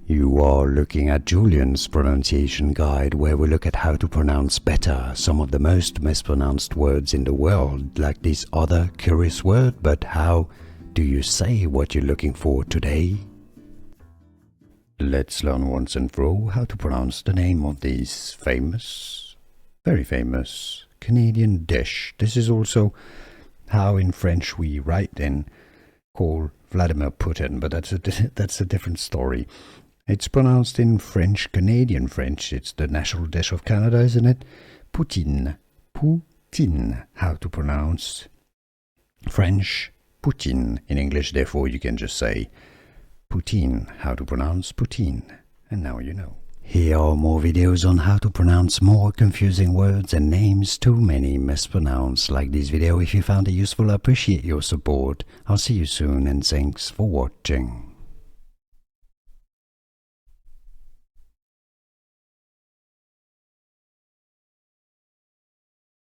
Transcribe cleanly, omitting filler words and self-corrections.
You are looking at Julian's pronunciation guide, where we look at how to pronounce better some of the most mispronounced words in the world, like this other curious word. But how do you say what you're looking for today? Let's learn once and for all how to pronounce the name of this famous, very famous Canadian dish. This is also how in French we write and call Vladimir Putin, but that's a different story. It's pronounced in French, Canadian French. It's the national dish of Canada, isn't it? Poutine. Poutine. How to pronounce French Poutine. In English, therefore, you can just say Poutine. How to pronounce Poutine. And now you know. Here are more videos on how to pronounce more confusing words and names too many mispronounced. Like this video if you found it useful. I appreciate your support. I'll see you soon and thanks for watching.